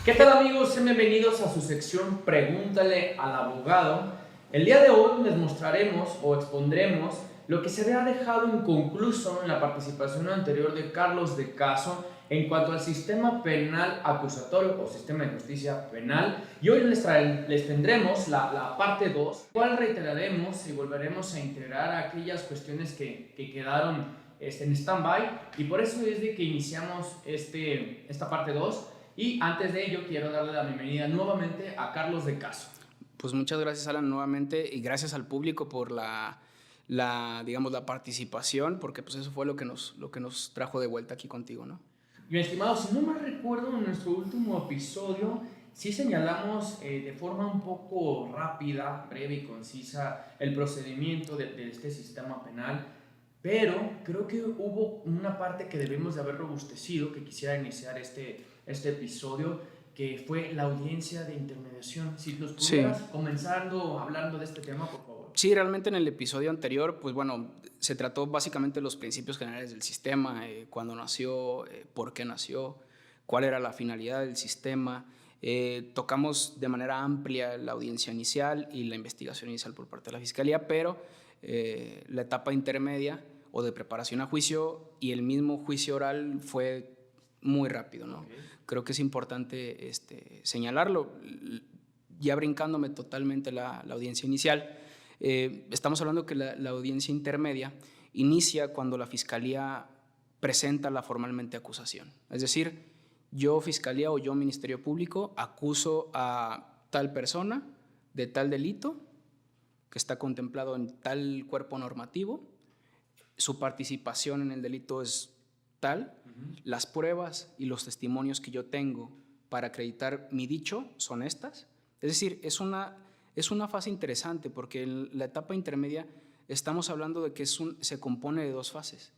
¿Qué tal amigos? Sean bienvenidos a su sección Pregúntale al abogado. El día de hoy les mostraremos o expondremos lo que se había dejado inconcluso en la participación anterior de Carlos de Caso en cuanto al sistema penal acusatorio o sistema de justicia penal. Y hoy les tendremos la parte 2, cual reiteraremos y volveremos a integrar aquellas cuestiones que quedaron en stand-by. Y por eso es de que iniciamos esta parte 2. Y antes de ello quiero darle la bienvenida nuevamente a Carlos de Caso. Pues muchas gracias, Alan, nuevamente, y gracias al público por digamos, la participación, porque pues eso fue lo que nos trajo de vuelta aquí contigo, ¿no? Mi estimado, si no mal recuerdo, en nuestro último episodio sí señalamos de forma un poco rápida, breve y concisa el procedimiento de este sistema penal, pero creo que hubo una parte que debemos de haber robustecido, que quisiera iniciar este episodio, que fue la audiencia de intermediación. Si nos pudieras comenzando hablando de este tema, por favor. Sí, realmente en el episodio anterior, pues bueno, se trató básicamente los principios generales del sistema, cuándo nació, por qué nació, cuál era la finalidad del sistema. Tocamos de manera amplia la audiencia inicial y la investigación inicial por parte de la Fiscalía, pero la etapa intermedia o de preparación a juicio y el mismo juicio oral fue muy rápido, ¿no? Okay. Creo que es importante señalarlo. Ya brincándome totalmente la audiencia inicial, estamos hablando que la audiencia intermedia inicia cuando la Fiscalía presenta la formalmente acusación. Es decir, yo Fiscalía o yo Ministerio Público acuso a tal persona de tal delito que está contemplado en tal cuerpo normativo, su participación en el delito es tal, las pruebas y los testimonios que yo tengo para acreditar mi dicho son estas. Es decir, es una fase interesante porque en la etapa intermedia estamos hablando de que se compone de dos fases,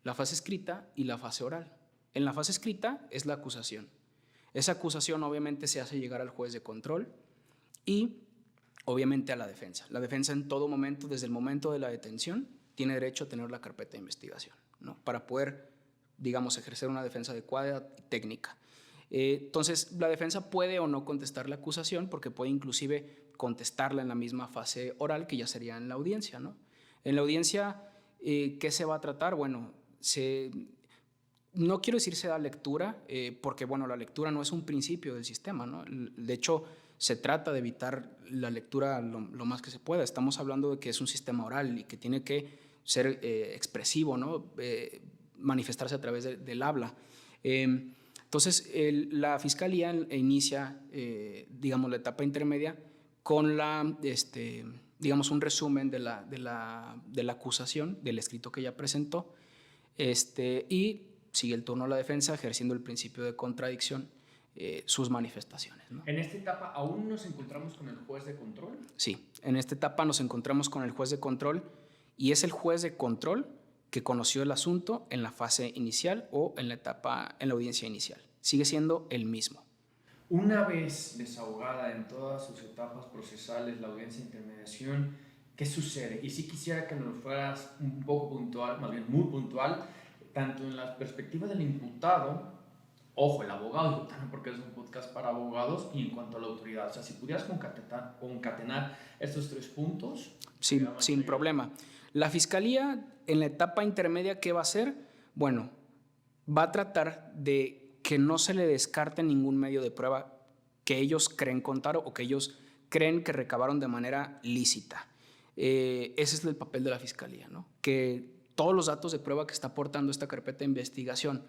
la fase escrita y la fase oral. En la fase escrita es la acusación. Esa acusación obviamente se hace llegar al juez de control y obviamente a la defensa. La defensa en todo momento, desde el momento de la detención, tiene derecho a tener la carpeta de investigación, ¿no? Para poder, digamos, ejercer una defensa adecuada y técnica. Entonces, la defensa puede o no contestar la acusación porque puede inclusive contestarla en la misma fase oral, que ya sería en la audiencia, ¿no? En la audiencia, ¿qué se va a tratar? Bueno, no quiero decir se da lectura, porque bueno, la lectura no es un principio del sistema, ¿no? De hecho, se trata de evitar la lectura lo más que se pueda. Estamos hablando de que es un sistema oral y que tiene que ser expresivo, ¿no? Manifestarse a través del habla. Entonces, la Fiscalía inicia, digamos, la etapa intermedia con digamos, un resumen de la acusación, del escrito que ya presentó, y sigue el turno a la defensa ejerciendo el principio de contradicción, sus manifestaciones, ¿no? ¿En esta etapa aún nos encontramos con el juez de control? Sí, en esta etapa nos encontramos con el juez de control y es el juez de control que conoció el asunto en la fase inicial o en la audiencia inicial. Sigue siendo el mismo. Una vez desahogada en todas sus etapas procesales la audiencia de intermediación, ¿qué sucede? Y sí quisiera que nos fueras un poco puntual, más bien muy puntual, tanto en la perspectiva del imputado, ojo, el abogado, porque es un podcast para abogados, y en cuanto a la autoridad. O sea, si pudieras concatenar estos tres puntos. Sin problema. La Fiscalía, en la etapa intermedia, ¿qué va a hacer? Bueno, va a tratar de que no se le descarte ningún medio de prueba que ellos creen contar o que ellos creen que recabaron de manera lícita. Ese es el papel de la Fiscalía, ¿no? Que todos los datos de prueba que está aportando esta carpeta de investigación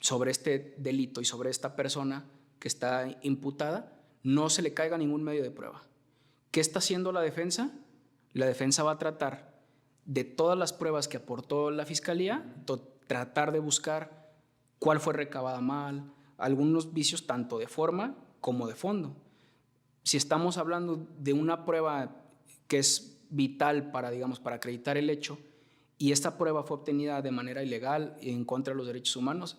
sobre este delito y sobre esta persona que está imputada, no se le caiga ningún medio de prueba. ¿Qué está haciendo la defensa? La defensa va a tratar de todas las pruebas que aportó la Fiscalía, tratar de buscar cuál fue recabada mal, algunos vicios tanto de forma como de fondo. Si estamos hablando de una prueba que es vital para, digamos, para acreditar el hecho y esta prueba fue obtenida de manera ilegal y en contra de los derechos humanos,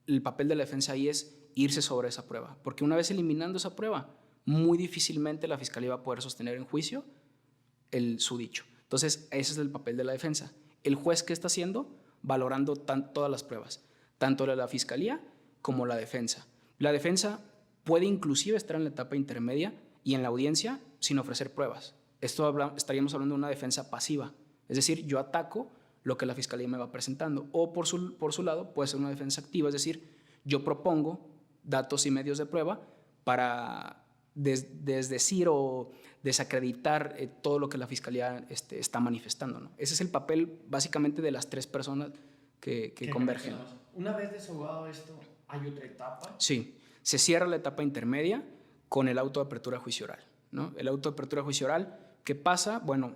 el papel de la defensa ahí es irse sobre esa prueba, porque una vez eliminando esa prueba, muy difícilmente la Fiscalía va a poder sostener en juicio su dicho. Entonces, ese es el papel de la defensa. El juez, ¿qué está haciendo? Valorando todas las pruebas, tanto la Fiscalía como la defensa. La defensa puede inclusive estar en la etapa intermedia y en la audiencia sin ofrecer pruebas. Estaríamos hablando de una defensa pasiva, es decir, yo ataco lo que la fiscalía me va presentando, o por su lado puede ser una defensa activa, es decir, yo propongo datos y medios de prueba para desdecir o desacreditar todo lo que la fiscalía está manifestando, ¿no? Ese es el papel básicamente de las tres personas que convergen. Una vez desahogado esto, ¿hay otra etapa? Sí, se cierra la etapa intermedia con el auto de apertura a juicio oral, ¿no? El auto de apertura a juicio oral, ¿qué pasa? Bueno,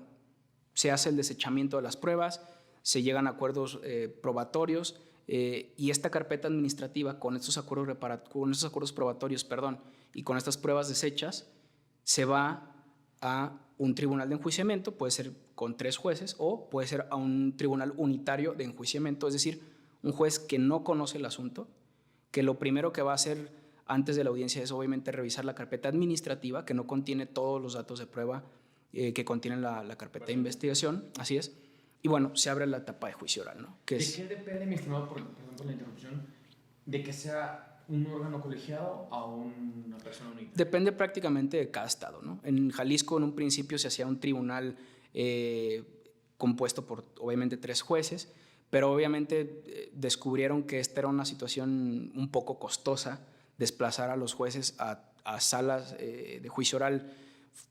se hace el desechamiento de las pruebas, se llegan a acuerdos probatorios, y esta carpeta administrativa con estos acuerdos probatorios, y con estas pruebas desechas, se va a un tribunal de enjuiciamiento, puede ser con 3 jueces o puede ser a un tribunal unitario de enjuiciamiento, es decir, un juez que no conoce el asunto, que lo primero que va a hacer antes de la audiencia es obviamente revisar la carpeta administrativa, que no contiene todos los datos de prueba que contiene la carpeta de investigación, así es. Y bueno, se abre la etapa de juicio oral, ¿no? ¿De qué depende, mi estimado, perdón por la interrupción, de que sea un órgano colegiado a una persona unitaria? Depende prácticamente de cada estado, ¿no? En Jalisco en un principio se hacía un tribunal compuesto por obviamente 3 jueces, pero obviamente descubrieron que esta era una situación un poco costosa, desplazar a los jueces a salas de juicio oral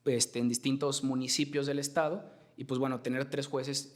en distintos municipios del estado, y pues bueno, tener 3 jueces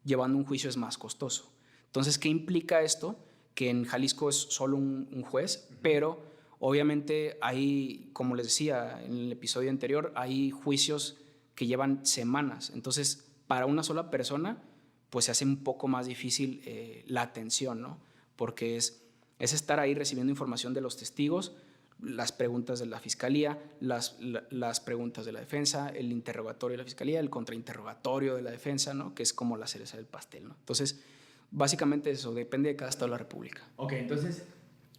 llevando un juicio es más costoso. Entonces, ¿qué implica esto? Que en Jalisco es solo un juez, pero obviamente hay, como les decía en el episodio anterior, hay juicios que llevan semanas. Entonces, para una sola persona, pues se hace un poco más difícil la atención, ¿no? Porque es estar ahí recibiendo información de los testigos, las preguntas de la fiscalía, las preguntas de la defensa, el interrogatorio de la fiscalía, el contrainterrogatorio de la defensa, ¿no? Que es como la cereza del pastel, ¿no? Entonces, básicamente eso depende de cada estado de la república. Ok, entonces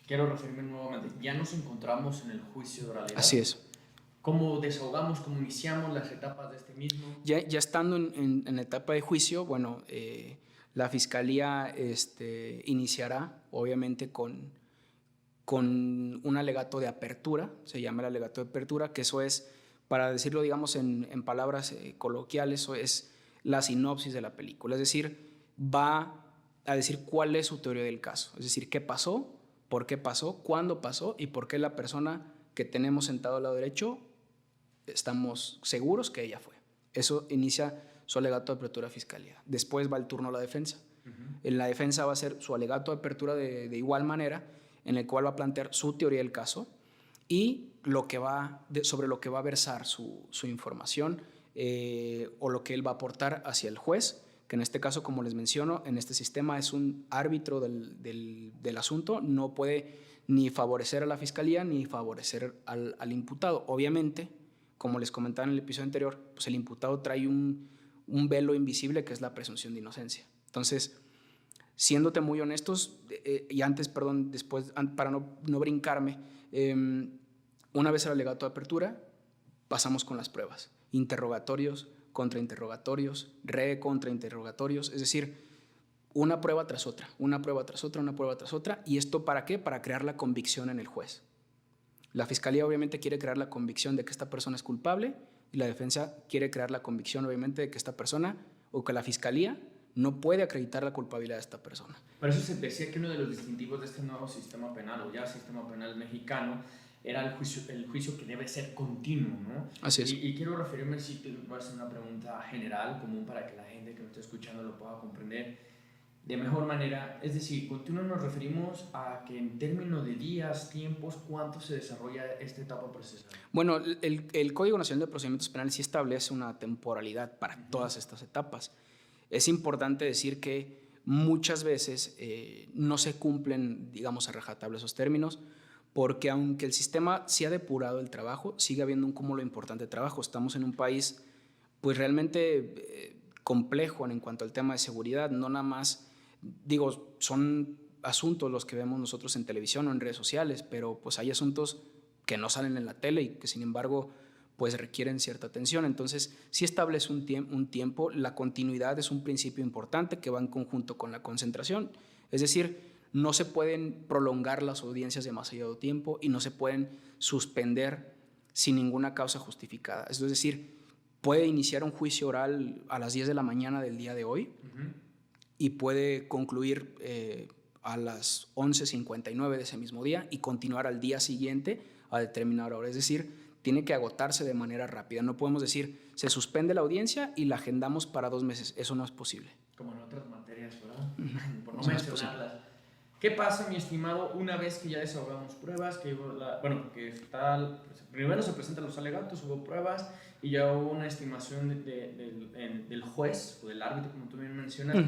quiero referirme nuevamente. Ya nos encontramos en el juicio de oralidad. Así es. ¿Cómo desahogamos, cómo iniciamos las etapas de este mismo? Ya estando en la etapa de juicio, bueno, la fiscalía iniciará obviamente con un alegato de apertura, se llama el alegato de apertura, que eso es, para decirlo digamos en palabras coloquiales, eso es la sinopsis de la película, es decir, va a decir cuál es su teoría del caso, es decir, qué pasó, por qué pasó, cuándo pasó y por qué la persona que tenemos sentado al lado derecho estamos seguros que ella fue. Eso inicia su alegato de apertura a fiscalía. Después va el turno a la defensa. En la defensa va a ser su alegato de apertura de igual manera, en el cual va a plantear su teoría del caso y sobre lo que va a versar su información o lo que él va a aportar hacia el juez, que en este caso, como les menciono, en este sistema es un árbitro del asunto, no puede ni favorecer a la fiscalía ni favorecer al imputado. Obviamente, como les comentaba en el episodio anterior, pues el imputado trae un velo invisible que es la presunción de inocencia. Entonces, siéndote muy honestos, y antes, perdón, después, para no brincarme, una vez el alegato de apertura, pasamos con las pruebas, interrogatorios, contrainterrogatorios, contrainterrogatorios, es decir, una prueba tras otra, una prueba tras otra, una prueba tras otra. ¿Y esto para qué? Para crear la convicción en el juez. La fiscalía obviamente quiere crear la convicción de que esta persona es culpable y la defensa quiere crear la convicción obviamente de que esta persona o que la fiscalía no puede acreditar la culpabilidad de esta persona. Por eso se decía que uno de los distintivos de este nuevo sistema penal o ya sistema penal mexicano era el juicio que debe ser continuo, ¿no? Así es. Y quiero referirme, si te voy a hacer una pregunta general, común para que la gente que nos está escuchando lo pueda comprender de mejor manera. Es decir, continuo nos referimos a que en términos de días, tiempos, ¿cuánto se desarrolla esta etapa procesal? Bueno, el Código Nacional de Procedimientos Penales sí establece una temporalidad para todas estas etapas. Es importante decir que muchas veces no se cumplen, digamos, a rajatabla esos términos, porque aunque el sistema sí ha depurado el trabajo, sigue habiendo un cúmulo importante de trabajo. Estamos en un país pues realmente complejo en cuanto al tema de seguridad, no nada más, digo, son asuntos los que vemos nosotros en televisión o en redes sociales, pero pues hay asuntos que no salen en la tele y que sin embargo pues requieren cierta atención. Entonces sí establece un tiempo, la continuidad es un principio importante que va en conjunto con la concentración, es decir, no se pueden prolongar las audiencias demasiado tiempo y no se pueden suspender sin ninguna causa justificada. Es decir, puede iniciar un juicio oral a las 10 de la mañana del día de hoy y puede concluir a las 11:59 de ese mismo día y continuar al día siguiente a determinada hora. Es decir, tiene que agotarse de manera rápida. No podemos decir, se suspende la audiencia y la agendamos para 2 meses. Eso no es posible. Como en otras materias, ¿verdad? Por no mencionarlas. ¿Qué pasa, mi estimado, una vez que ya desahogamos pruebas? Primero se presentan los alegatos, hubo pruebas y ya hubo una estimación del juez o del árbitro, como tú bien mencionas.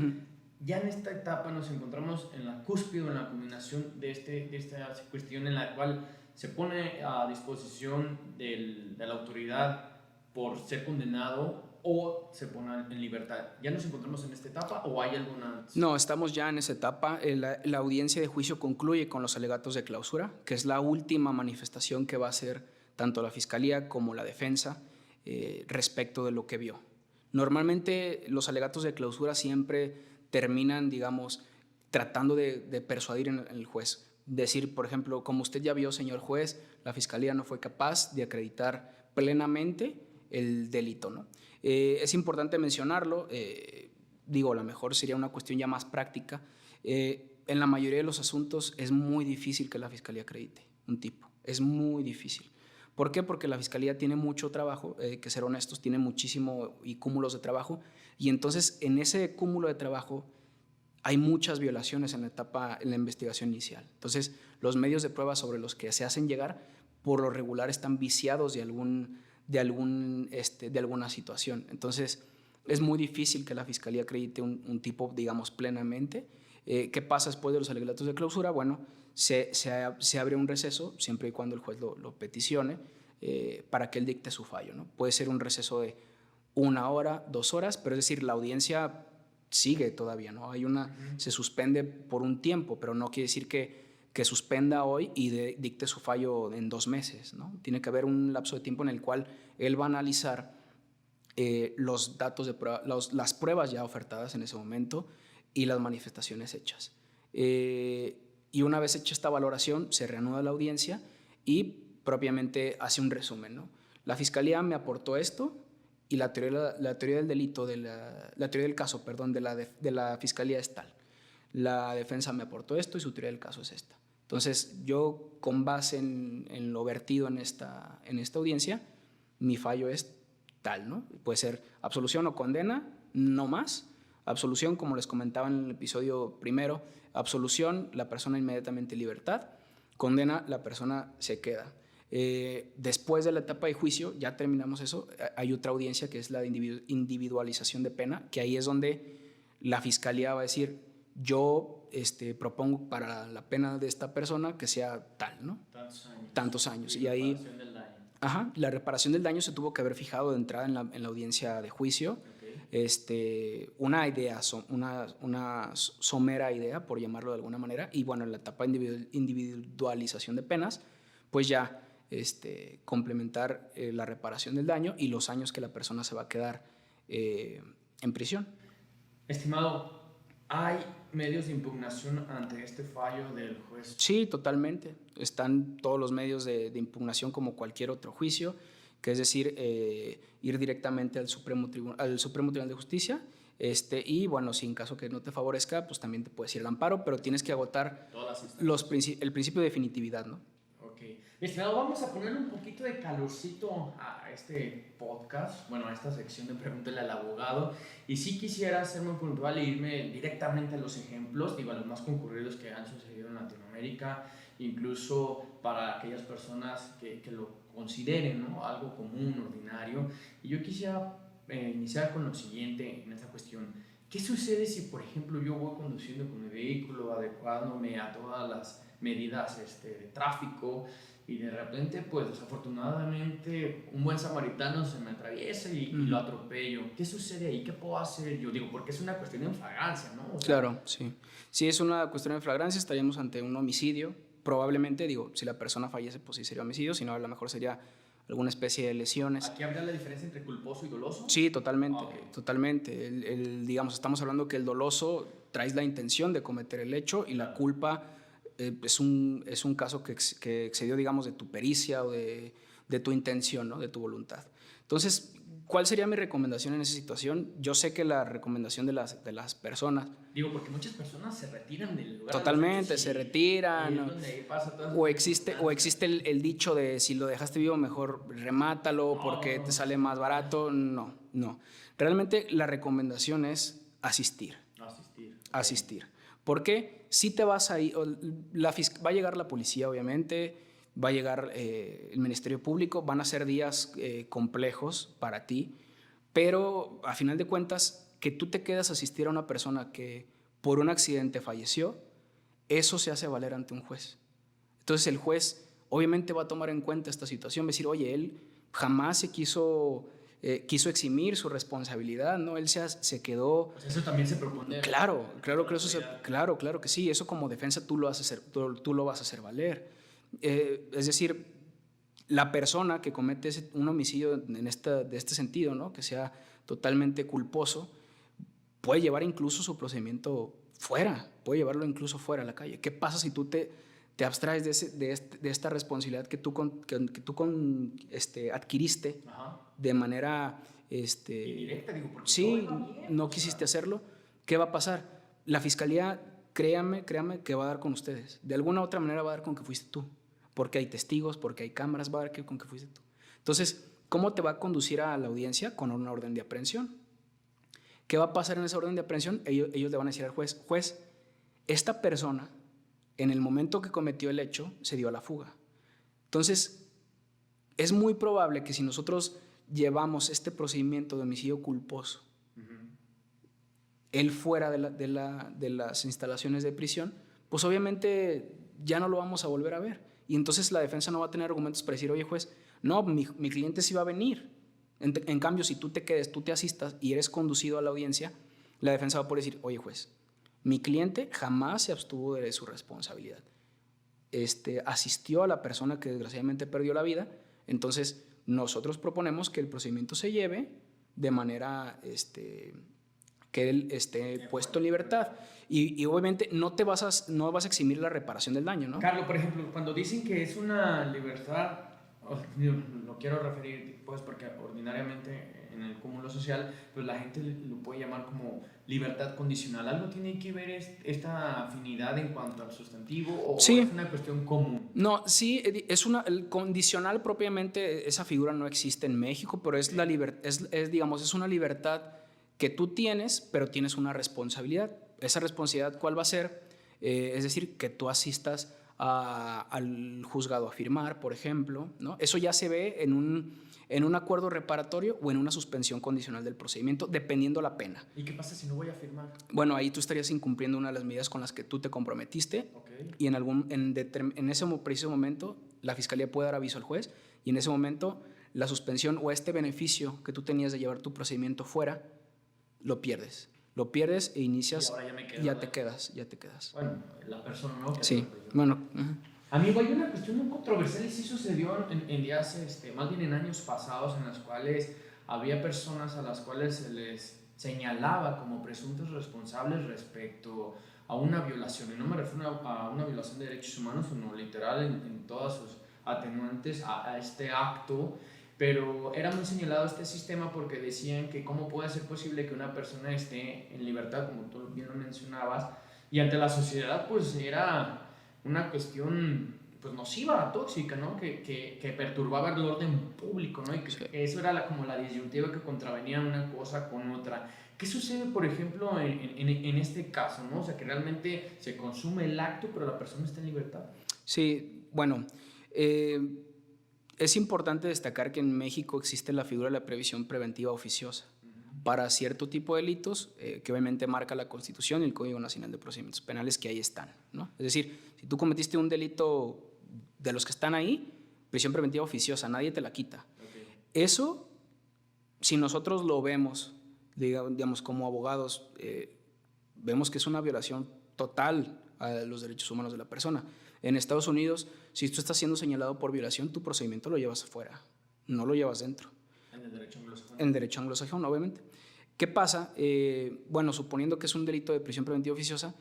Ya en esta etapa nos encontramos en la cúspide, en la culminación de esta cuestión en la cual se pone a disposición de la autoridad por ser condenado o se pone en libertad. ¿Ya nos encontramos en esta etapa o hay alguna...? No, estamos ya en esa etapa. La audiencia de juicio concluye con los alegatos de clausura, que es la última manifestación que va a hacer tanto la Fiscalía como la defensa respecto de lo que vio. Normalmente los alegatos de clausura siempre terminan, digamos, tratando de persuadir en el juez. Decir, por ejemplo, como usted ya vio, señor juez, la Fiscalía no fue capaz de acreditar plenamente el delito, ¿no? Es importante mencionarlo, a lo mejor sería una cuestión ya más práctica. En la mayoría de los asuntos es muy difícil que la Fiscalía acredite un tipo, es muy difícil. ¿Por qué? Porque la Fiscalía tiene mucho trabajo, que ser honestos, tiene muchísimo y cúmulos de trabajo, y entonces en ese cúmulo de trabajo hay muchas violaciones en la investigación inicial. Entonces, los medios de prueba sobre los que se hacen llegar, por lo regular, están viciados de alguna situación. Entonces, es muy difícil que la Fiscalía acredite un tipo, digamos, plenamente. ¿Qué pasa después de los alegatos de clausura? Bueno, se abre un receso, siempre y cuando el juez lo peticione, para que él dicte su fallo, ¿no? Puede ser un receso de 1 hora, 2 horas, pero es decir, la audiencia sigue todavía, ¿no? Se suspende por un tiempo, pero no quiere decir que suspenda hoy y dicte su fallo en 2 meses, ¿no? Tiene que haber un lapso de tiempo en el cual él va a analizar los datos de prueba, las pruebas ya ofertadas en ese momento y las manifestaciones hechas. Y una vez hecha esta valoración, se reanuda la audiencia y propiamente hace un resumen, ¿no? La Fiscalía me aportó esto y la teoría del delito, la teoría del caso, perdón, de la Fiscalía es tal. La defensa me aportó esto y su teoría del caso es esta. Entonces, yo, con base en lo vertido en esta audiencia, mi fallo es tal, ¿no? Puede ser absolución o condena, no más. Absolución, como les comentaba en el episodio primero, absolución, la persona inmediatamente en libertad. Condena, la persona se queda. Después de la etapa de juicio, ya terminamos eso, hay otra audiencia que es la de individualización de pena, que ahí es donde la Fiscalía va a decir, yo propongo para la pena de esta persona que sea tal, ¿no? Tantos años. Y ahí, la reparación del daño se tuvo que haber fijado de entrada en la audiencia de juicio. Una idea, una somera idea, por llamarlo de alguna manera, y bueno, en la etapa de individualización de penas, pues ya complementar la reparación del daño y los años que la persona se va a quedar en prisión. Estimado, ¿hay medios de impugnación ante este fallo del juez? Sí, totalmente. Están todos los medios de impugnación como cualquier otro juicio, que es decir, ir directamente al Supremo Tribunal de Justicia, y bueno, si en caso que no te favorezca, pues también te puedes ir al amparo, pero tienes que agotar el principio de definitividad, ¿no? Mi estimado, vamos a ponerle un poquito de calorcito a este podcast, bueno, a esta sección de Pregúntale al Abogado, y sí quisiera ser muy puntual e irme directamente a los ejemplos, a los más concurridos que han sucedido en Latinoamérica, incluso para aquellas personas que lo consideren, ¿no?, algo común, ordinario. Y yo quisiera iniciar con lo siguiente en esta cuestión. ¿Qué sucede si, por ejemplo, yo voy conduciendo con mi vehículo, adecuándome a todas las medidas de tráfico, y de repente, pues desafortunadamente, un buen samaritano se me atraviesa y lo atropello? ¿Qué sucede ahí? ¿Qué puedo hacer? Yo digo, porque es una cuestión de flagrancia, ¿no? Claro, sí. Si es una cuestión de flagrancia, estaríamos ante un homicidio. Probablemente, si la persona fallece, pues sí sería homicidio, si no, a lo mejor sería alguna especie de lesiones. ¿Aquí habría la diferencia entre culposo y doloso? Sí, totalmente, Okay. totalmente. Digamos, estamos hablando que el doloso traes la intención de cometer el hecho y la culpa es un caso que excedió, digamos, de tu pericia o de tu intención, ¿no? De tu voluntad. Entonces, ¿cuál sería mi recomendación en esa situación? Yo sé que la recomendación de las personas... Digo, porque muchas personas se retiran del lugar. Totalmente, se retiran. ¿No? Pasa O existe el dicho de si lo dejaste vivo, mejor remátalo porque te sale más barato. No, no. Realmente la recomendación es asistir. Asistir. Porque si te vas a ir, va a llegar la policía, obviamente, va a llegar el Ministerio Público, van a ser días complejos para ti, pero a final de cuentas, que tú te quedas a asistir a una persona que por un accidente falleció, eso se hace valer ante un juez. Entonces el juez obviamente va a tomar en cuenta esta situación, va a decir, oye, él jamás se quiso eximir su responsabilidad, ¿no? Él se quedó... Pues eso también se propone. Claro que sí, eso como defensa tú lo vas a hacer valer. Es decir, la persona que comete un homicidio de este sentido, ¿no? Que sea totalmente culposo, puede llevar incluso su procedimiento fuera, puede llevarlo incluso fuera a la calle. ¿Qué pasa si tú te abstraes de esta responsabilidad que tú adquiriste? Ajá. De manera indirecta, digo, porque sí, no quisiste hacerlo? ¿Qué va a pasar? La fiscalía, créame que va a dar con ustedes. De alguna u otra manera va a dar con que fuiste tú, porque hay testigos, porque hay cámaras, va a dar con que fuiste tú. Entonces, ¿cómo te va a conducir a la audiencia? Con una orden de aprehensión. ¿Qué va a pasar en esa orden de aprehensión? Ellos le van a decir al juez, esta persona, en el momento que cometió el hecho, se dio a la fuga. Entonces, es muy probable que si nosotros llevamos este procedimiento de homicidio culposo, él fuera de las instalaciones de prisión, pues obviamente ya no lo vamos a volver a ver. Y entonces la defensa no va a tener argumentos para decir, oye juez, no, mi cliente sí va a venir. En cambio, si tú te asistas y eres conducido a la audiencia, la defensa va a poder decir, oye juez, mi cliente jamás se abstuvo de su responsabilidad. Asistió a la persona que desgraciadamente perdió la vida, entonces nosotros proponemos que el procedimiento se lleve de manera que él esté puesto en libertad. Y obviamente no vas a eximir la reparación del daño, ¿no? Carlos, por ejemplo, cuando dicen que es una libertad, lo quiero referir pues porque ordinariamente en el cúmulo social pues la gente lo puede llamar como libertad condicional. ¿Algo tiene que ver esta afinidad en cuanto al sustantivo o sí. Es una cuestión común? No, sí, el condicional propiamente, esa figura no existe en México, pero es la digamos, es una libertad que tú tienes, pero tienes una responsabilidad. Esa responsabilidad, ¿cuál va a ser? Es decir, que tú asistas al juzgado a firmar, por ejemplo, ¿no? Eso ya se ve en un acuerdo reparatorio o en una suspensión condicional del procedimiento, dependiendo la pena. ¿Y qué pasa si no voy a firmar? Bueno, ahí tú estarías incumpliendo una de las medidas con las que tú te comprometiste. Okay. Y en ese preciso momento la fiscalía puede dar aviso al juez y en ese momento la suspensión o este beneficio que tú tenías de llevar tu procedimiento fuera, lo pierdes e inicias y ya te quedas. Bueno, la persona no. Sí, bueno. Amigo, hay una cuestión muy controversial y sí sucedió en días, más bien en años pasados, en las cuales había personas a las cuales se les señalaba como presuntos responsables respecto a una violación. Y no me refiero a una violación de derechos humanos, sino literal en todas sus atenuantes a este acto. Pero era muy señalado este sistema porque decían que cómo puede ser posible que una persona esté en libertad, como tú bien lo mencionabas, y ante la sociedad pues era una cuestión pues nociva, tóxica, ¿no? Que perturbaba el orden público, ¿no? Y que eso era como la disyuntiva que contravenía una cosa con otra. ¿Qué sucede, por ejemplo, en este caso, ¿no? O sea, que realmente se consume el acto, pero la persona está en libertad. Sí, bueno, es importante destacar que en México existe la figura de la previsión preventiva oficiosa para cierto tipo de delitos que obviamente marca la Constitución y el Código Nacional de Procedimientos Penales que ahí están, ¿no? Es decir, si tú cometiste un delito de los que están ahí, prisión preventiva oficiosa, nadie te la quita. Okay. Eso, si nosotros lo vemos, digamos como abogados, vemos que es una violación total a los derechos humanos de la persona. En Estados Unidos, si tú estás siendo señalado por violación, tu procedimiento lo llevas afuera. no lo llevas dentro. En el derecho anglosajón. En el derecho anglosajón, obviamente. ¿Qué pasa? Bueno, suponiendo que es un delito de prisión preventiva oficiosa,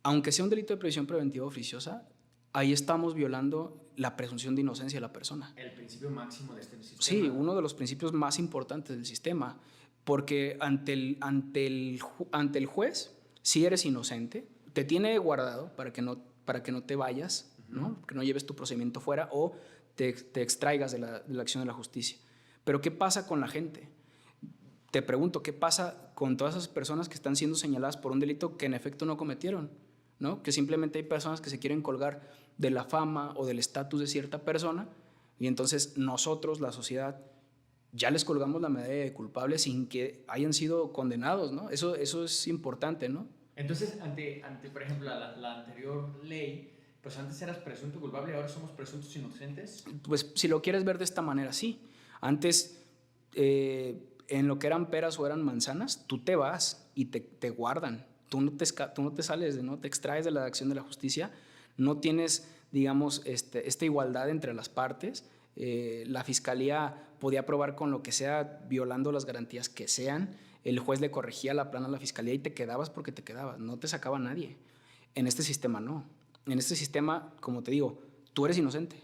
aunque sea un delito de prisión preventiva oficiosa, ahí estamos violando la presunción de inocencia de la persona. El principio máximo de este sistema. Sí, uno de los principios más importantes del sistema, porque ante el juez, si eres inocente, te tiene guardado para que no te vayas, ¿no? Que no lleves tu procedimiento fuera o te extraigas de la acción de la justicia. Pero ¿qué pasa con la gente? Te pregunto, ¿qué pasa con todas esas personas que están siendo señaladas por un delito que en efecto no cometieron? ¿No? Que simplemente hay personas que se quieren colgar de la fama o del estatus de cierta persona y entonces nosotros, la sociedad, ya les colgamos la medalla de culpables sin que hayan sido condenados, ¿no? Eso es importante, ¿no? Entonces, ante por ejemplo, la anterior ley, pues antes eras presunto culpable y ahora somos presuntos inocentes. Pues si lo quieres ver de esta manera, sí. Antes, en lo que eran peras o eran manzanas, tú te vas y te guardan. Tú no te sales, ¿no? Te extraes de la acción de la justicia, no tienes, digamos, esta igualdad entre las partes. La fiscalía podía probar con lo que sea, violando las garantías que sean. El juez le corregía la plana a la fiscalía y te quedabas porque te quedabas, no te sacaba nadie. En este sistema no. En este sistema, como te digo, tú eres inocente.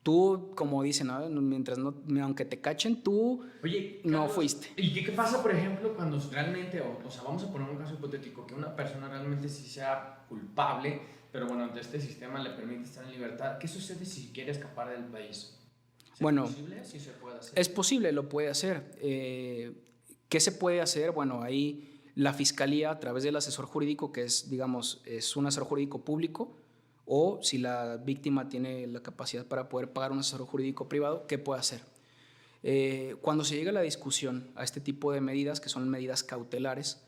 Tú, como dicen, ¿no? Mientras no, aunque te cachen, tú Oye, Carlos, no fuiste. ¿Y qué pasa, por ejemplo, cuando realmente, o sea, vamos a poner un caso hipotético, que una persona realmente sí sea culpable, pero bueno, ante este sistema le permite estar en libertad? ¿Qué sucede si quiere escapar del país? Bueno, ¿Es posible? ¿Sí se puede hacer? Es posible, lo puede hacer. ¿Qué se puede hacer? Bueno, ahí la fiscalía, a través del asesor jurídico, que es, digamos, es un asesor jurídico público, o si la víctima tiene la capacidad para poder pagar un asesor jurídico privado, ¿qué puede hacer? Cuando se llega a la discusión a este tipo de medidas, que son medidas cautelares,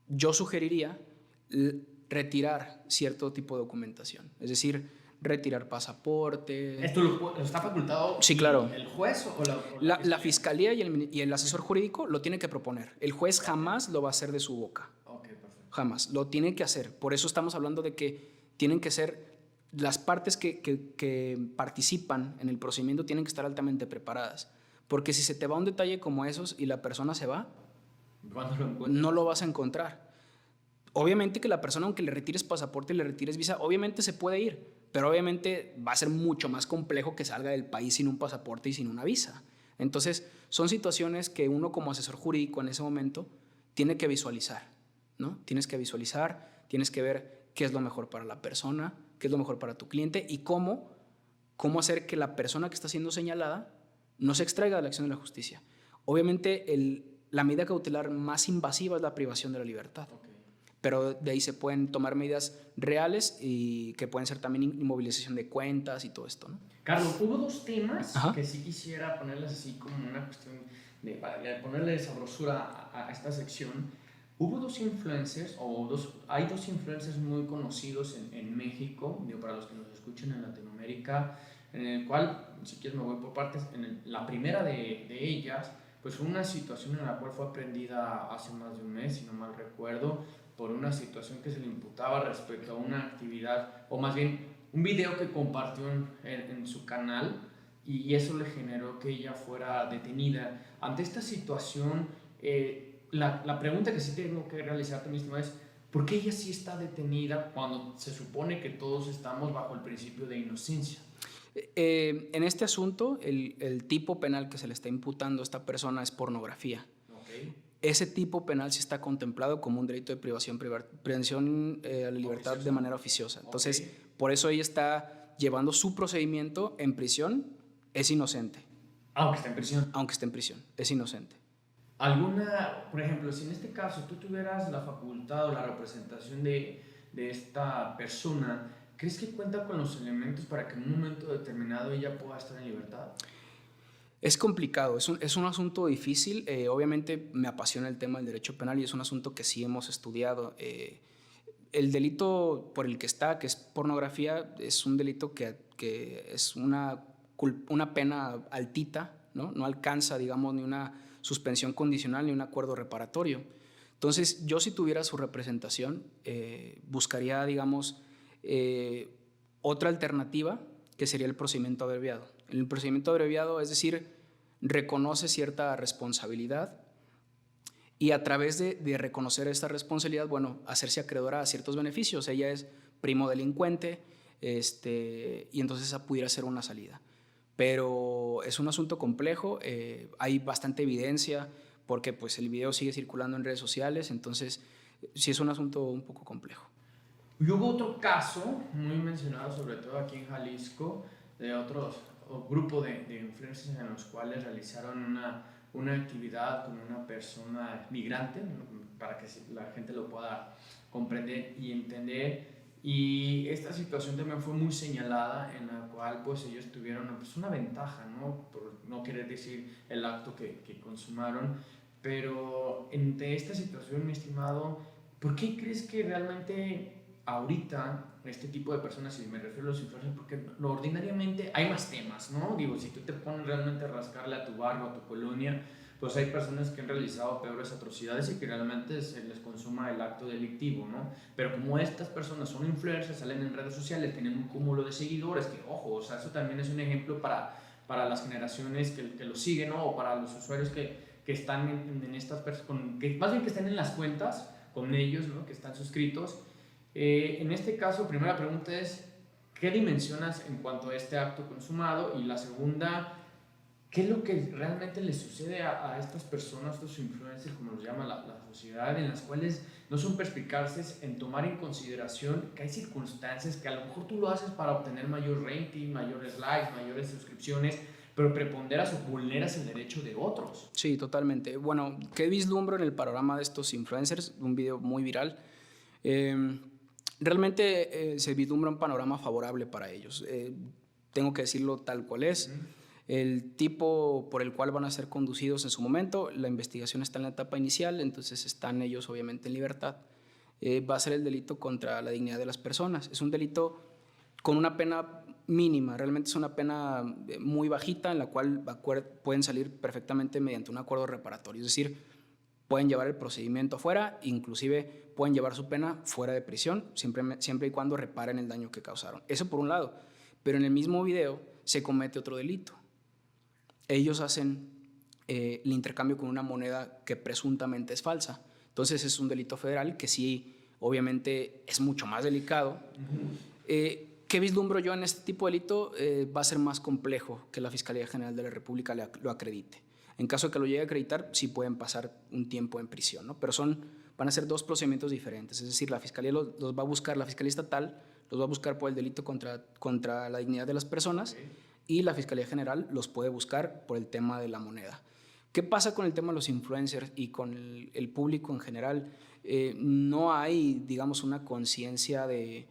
yo sugeriría retirar cierto tipo de documentación, es decir, retirar pasaporte. ¿Esto lo está facultado? Sí, claro. ¿El juez o la fiscalía y el asesor jurídico lo tiene que proponer. El juez jamás lo va a hacer de su boca. Ok, perfecto. Jamás. Lo tiene que hacer. Por eso estamos hablando de que tienen que ser las partes que participan en el procedimiento tienen que estar altamente preparadas. Porque si se te va un detalle como esos y la persona se va, no lo vas a encontrar. Obviamente que la persona, aunque le retires pasaporte y le retires visa, obviamente se puede ir, pero obviamente va a ser mucho más complejo que salga del país sin un pasaporte y sin una visa. Entonces, son situaciones que uno como asesor jurídico en ese momento tiene que visualizar, ¿no? Tienes que visualizar, tienes que ver qué es lo mejor para la persona, qué es lo mejor para tu cliente y cómo hacer que la persona que está siendo señalada no se extraiga de la acción de la justicia. Obviamente, la medida cautelar más invasiva es la privación de la libertad. Okay. Pero de ahí se pueden tomar medidas reales y que pueden ser también inmovilización de cuentas y todo esto, ¿no? Carlos, hubo dos temas que sí quisiera ponerles así como una cuestión para ponerle sabrosura a esta sección. Hubo dos influencers, hay dos influencers muy conocidos en México, digo, para los que nos escuchen en Latinoamérica, en el cual, si quieres me voy por partes, la primera de ellas, pues fue una situación en la cual fue aprendida hace más de un mes, si no mal recuerdo, por una situación que se le imputaba respecto a una actividad, o más bien un video que compartió en su canal, y eso le generó que ella fuera detenida. Ante esta situación, la pregunta que sí tengo que realizarte mismo es, ¿por qué ella sí está detenida cuando se supone que todos estamos bajo el principio de inocencia? En este asunto, el tipo penal que se le está imputando a esta persona es pornografía. Okay. Ese tipo penal sí está contemplado como un delito de privación a la libertad de manera oficiosa. Entonces, okay, por eso ella está llevando su procedimiento en prisión, es inocente. Aunque esté en prisión. Aunque esté en prisión, es inocente. Por ejemplo, si en este caso tú tuvieras la facultad o la representación de esta persona, ¿crees que cuenta con los elementos para que en un momento determinado ella pueda estar en libertad? Es complicado, es un asunto difícil. Obviamente me apasiona el tema del derecho penal y es un asunto que sí hemos estudiado. El delito por el que está, que es pornografía, es un delito que es una pena altita, ¿no? No alcanza, digamos, ni una suspensión condicional ni un acuerdo reparatorio. Entonces, yo si tuviera su representación, buscaría, digamos, otra alternativa que sería el procedimiento abreviado. El procedimiento abreviado, es decir, reconoce cierta responsabilidad y a través de reconocer esta responsabilidad, bueno, hacerse acreedora a ciertos beneficios. Ella es primo delincuente, y entonces esa pudiera ser una salida. Pero es un asunto complejo, hay bastante evidencia porque pues el video sigue circulando en redes sociales, entonces sí es un asunto un poco complejo. Y hubo otro caso muy mencionado, sobre todo aquí en Jalisco, de otro grupo de influencers en los cuales realizaron una actividad con una persona migrante, para que la gente lo pueda comprender y entender. Y esta situación también fue muy señalada, en la cual pues ellos tuvieron pues, una ventaja, ¿no? Por no querer decir el acto que consumaron, pero entre esta situación, mi estimado, ¿por qué crees que realmente ahorita este tipo de personas, y me refiero a los influencers, porque lo ordinariamente hay más temas, ¿no? Digo, si tú te pones realmente a rascarle a tu barrio, a tu colonia, pues hay personas que han realizado peores atrocidades y que realmente se les consuma el acto delictivo, ¿no? Pero como estas personas son influencers, salen en redes sociales, tienen un cúmulo de seguidores, que ojo, o sea, eso también es un ejemplo para las generaciones que lo siguen, ¿no? O para los usuarios que están en estas personas, más bien que están en las cuentas con ellos, ¿no? Que están suscritos. En este caso, primera pregunta es, ¿qué dimensionas en cuanto a este acto consumado? Y la segunda, ¿qué es lo que realmente le sucede a estas personas, estos influencers, como los llama la sociedad, en las cuales no son perspicaces en tomar en consideración que hay circunstancias que a lo mejor tú lo haces para obtener mayor rating, mayores likes, mayores suscripciones, pero preponderas o vulneras el derecho de otros? Sí, totalmente. Bueno, ¿qué vislumbro en el panorama de estos influencers? Un video muy viral. Realmente se vislumbra un panorama favorable para ellos. Tengo que decirlo tal cual es. El tipo por el cual van a ser conducidos en su momento, la investigación está en la etapa inicial, entonces están ellos obviamente en libertad. Va a ser el delito contra la dignidad de las personas. Es un delito con una pena mínima, realmente es una pena muy bajita en la cual pueden salir perfectamente mediante un acuerdo reparatorio, es decir, pueden llevar el procedimiento fuera, inclusive pueden llevar su pena fuera de prisión, siempre y cuando reparen el daño que causaron. Eso por un lado, pero en el mismo video se comete otro delito. Ellos hacen el intercambio con una moneda que presuntamente es falsa. Entonces es un delito federal que sí, obviamente, es mucho más delicado. ¿Qué vislumbro yo en este tipo de delito? Va a ser más complejo que la Fiscalía General de la República lo acredite. En caso de que lo llegue a acreditar, sí pueden pasar un tiempo en prisión, ¿no? Pero van a ser dos procedimientos diferentes. Es decir, la Fiscalía los va a buscar, la Fiscalía Estatal los va a buscar por el delito contra la dignidad de las personas, y la Fiscalía General los puede buscar por el tema de la moneda. ¿Qué pasa con el tema de los influencers y con el público en general? No hay, digamos, una conciencia de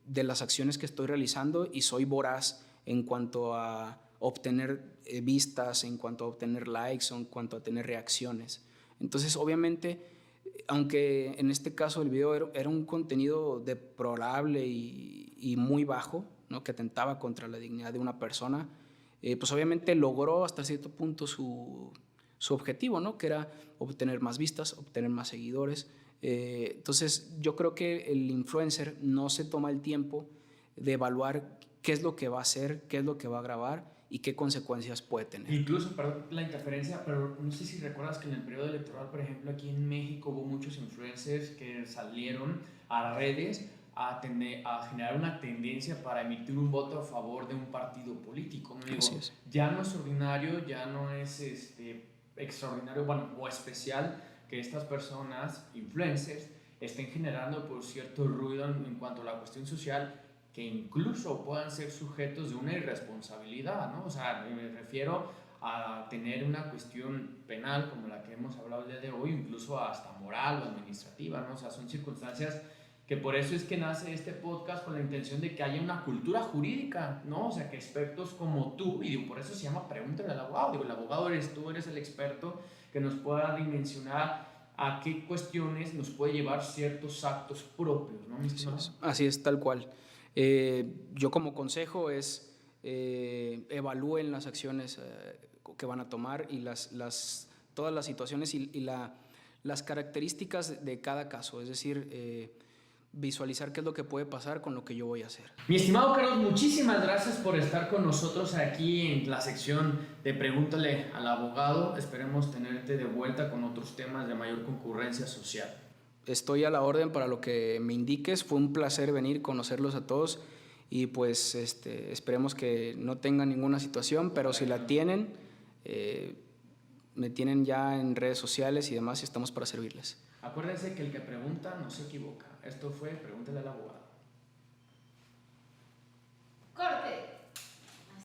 las acciones que estoy realizando y soy voraz en cuanto a obtener vistas, en cuanto a obtener likes o en cuanto a tener reacciones. Entonces, obviamente, aunque en este caso el video era un contenido deplorable y muy bajo, ¿no? Que atentaba contra la dignidad de una persona, pues obviamente logró hasta cierto punto su objetivo, ¿no? Que era obtener más vistas, obtener más seguidores. Entonces yo creo que el influencer no se toma el tiempo de evaluar qué es lo que va a hacer, qué es lo que va a grabar y qué consecuencias puede tener. Incluso, perdón la interferencia, pero no sé si recuerdas que en el periodo electoral, por ejemplo, aquí en México hubo muchos influencers que salieron a redes a generar una tendencia para emitir un voto a favor de un partido político. ¿No? Digo, Así es. ya no es ordinario, ya no es extraordinario, bueno, o especial que estas personas, influencers, estén generando por cierto ruido en cuanto a la cuestión social, que incluso puedan ser sujetos de una irresponsabilidad, ¿no? O sea, me refiero a tener una cuestión penal como la que hemos hablado el día de hoy, incluso hasta moral o administrativa, ¿no? O sea, son circunstancias que por eso es que nace este podcast, con la intención de que haya una cultura jurídica, ¿no? O sea, que expertos como tú, y digo, por eso se llama Pregúntale al abogado, digo, el abogado eres tú, eres el experto que nos pueda dimensionar a qué cuestiones nos puede llevar ciertos actos propios, ¿no? Así es, tal cual. Yo como consejo es evalúen las acciones que van a tomar y todas las situaciones y las características de cada caso. Es decir, visualizar qué es lo que puede pasar con lo que yo voy a hacer. Mi estimado Carlos, muchísimas gracias por estar con nosotros aquí en la sección de Pregúntale al Abogado. Esperemos tenerte de vuelta con otros temas de mayor concurrencia social. Estoy a la orden para lo que me indiques. Fue un placer venir, conocerlos a todos y pues esperemos que no tengan ninguna situación, pero si la tienen, me tienen ya en redes sociales y demás y estamos para servirles. Acuérdense que el que pregunta no se equivoca. Esto fue Pregúntale al Abogado. ¡Corte!